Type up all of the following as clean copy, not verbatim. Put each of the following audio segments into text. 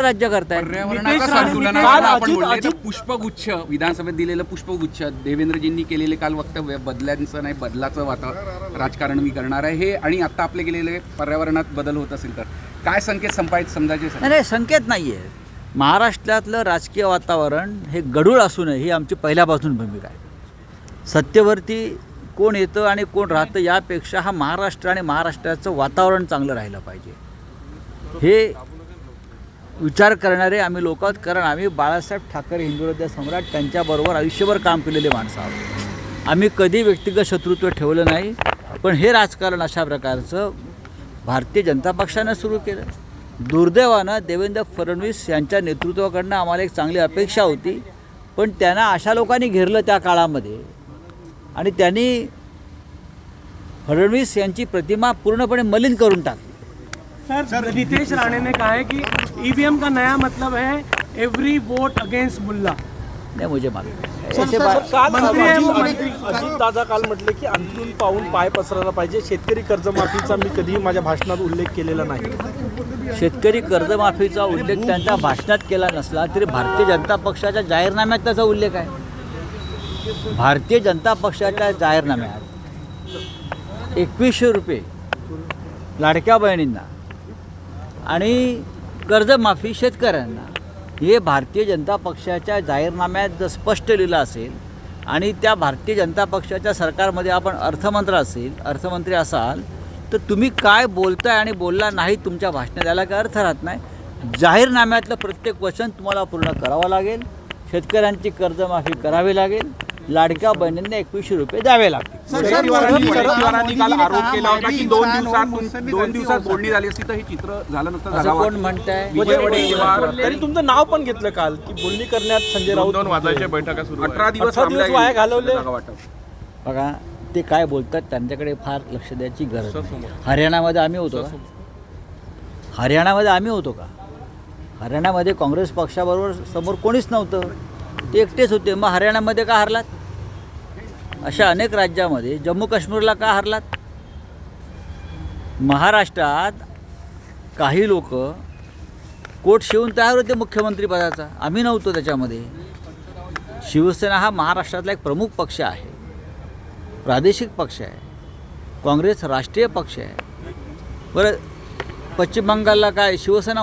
राज्य करताय. पर्यावरणाच्या संतुलनावर आपण बोलले तर पुष्पगुच्छ विधानसभेत दिलेलं पुष्पगुच्छ देवेंद्रजींनी केलेले काल वक्तव्य बदलांचं नाही बदलाचं राजकारण मी करणार आहे हे आणि आता आपले गेलेले पर्यावरणात बदल होत असेल तर काय संकेत समजायचे? नाही संकेत नाही आहे. महाराष्ट्रातलं राजकीय वातावरण हे गढूळ असू नये ही आमची पहिल्यापासून भूमिका आहे. सत्तेवरती कोण येतं आणि कोण राहतं यापेक्षा हा महाराष्ट्र आणि महाराष्ट्राचं वातावरण चांगलं राहिलं पाहिजे हे विचार करणारे आम्ही लोक आहोत. कारण आम्ही बाळासाहेब ठाकरे हिंदुहृदय सम्राट त्यांच्याबरोबर आयुष्यभर काम केलेले माणसं आहोत. आम्ही कधी व्यक्तिगत शत्रुत्व ठेवलं नाही. पण हे राजकारण अशा प्रकारचं भारतीय जनता पक्षानं सुरू केलं. दुर्दैवानं देवेंद्र फडणवीस यांच्या नेतृत्वाकडनं आम्हाला एक चांगली अपेक्षा होती. पण त्यांना अशा लोकांनी घेरलं त्या काळामध्ये आणि त्यांनी फडणवीस यांची प्रतिमा पूर्णपणे मलिन करून टाकली. सर नितेश राणे ने कहा है कि ईवीएम का नया मतलब है एवरी वोट अगेंस्ट मुल्ला. नाही मुझे मालूम है. अजित दादा काल म्हटले की अंथरूण पाहून पाय पसरायला पाहिजे. शेतकरी कर्जमाफीचा मी कधीही माझ्या भाषणात उल्लेख केलेला नाही. शेतकरी कर्जमाफीचा उल्लेख त्यांच्या भाषणात केला नसला तरी भारतीय जनता पक्षाच्या जाहीरनाम्यात त्याचा उल्लेख आहे. भारतीय जनता पक्षाच्या जाहीरनाम्यात 2100 रुपये लाडक्या बहिणींना आणि कर्जमाफी शेतकऱ्यांना हे भारतीय जनता पक्षाच्या जाहीरनाम्यात जर स्पष्ट लिहिलं असेल आणि त्या भारतीय जनता पक्षाच्या सरकारमध्ये आपण अर्थमंत्री असाल तर तुम्ही काय बोलताय आणि बोलला नाही तुमच्या भाषणात याला काय अर्थ राहत नाही. जाहीरनाम्यातलं प्रत्येक वचन तुम्हाला पूर्ण करावं लागेल. शेतकऱ्यांची कर्जमाफी करावी लागेल. लाडक्या बहिणींना 2100 रुपये द्यावे लागतील. पवारांनी काल आरोप केला होता की 2 दिवसात बोलणी झाली असती तर हे चित्र झालं नसतं. असं कोण म्हणताय? तरी तुमचं नाव पण घेतलं काल की बोलणी करण्यात संजय राऊत 2 वाजायच्या बैठका सुरू 18 दिवस वाया घालवले. बघा ते काय बोलतात त्यांच्याकडे फार लक्ष द्यायची गरज नाही. हरियाणामध्ये आम्ही होतो का? हरियाणामध्ये काँग्रेस पक्षाबरोबर समोर कोणीच नव्हतं. ते एकटेच होते. मग हरियाणामध्ये का हरलात? अशा अनेक राज्यामध्ये जम्मू काश्मीरला का हरलात? महाराष्ट्रात काही लोक कोट शिवून तयार होते मुख्यमंत्रीपदाचा. आम्ही नव्हतो त्याच्यामध्ये. शिवसेना हा महाराष्ट्रातला एक प्रमुख पक्ष आहे. प्रादेशिक पक्ष आहे. काँग्रेस राष्ट्रीय पक्ष आहे. बरं पश्चिम बंगालला काय शिवसेना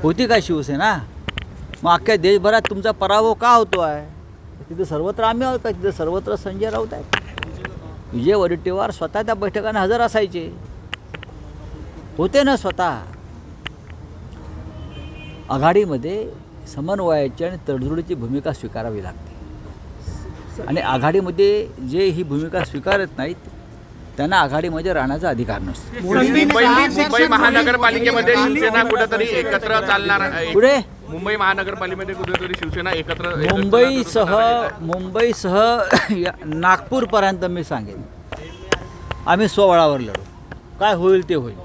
होती का शिवसेना? मग अख्ख्या देशभरात तुमचा पराभव का होतो आहे? तिथे सर्वत्र आम्ही आहोत का? तिथे सर्वत्र संजय राऊत आहेत. विजय वडेट्टीवार स्वतः त्या बैठकांना हजर असायचे होते ना स्वतः. आघाडीमध्ये समन्वयाची आणि तडजोडीची भूमिका स्वीकारावी लागते आणि आघाडीमध्ये जे ही भूमिका स्वीकारत नाहीत त्यांना आघाडीमध्ये राहण्याचा अधिकार नसतो. मुंबई महानगरपालिकेमध्ये शिवसेना कुठेतरी एकत्र चालणार आहे. पुढे मुंबई महानगरपालिकेमध्ये कुठेतरी शिवसेना एकत्र मुंबईसह नागपूरपर्यंत मी सांगेन आम्ही स्वबळावर लढू. काय होईल ते होईल.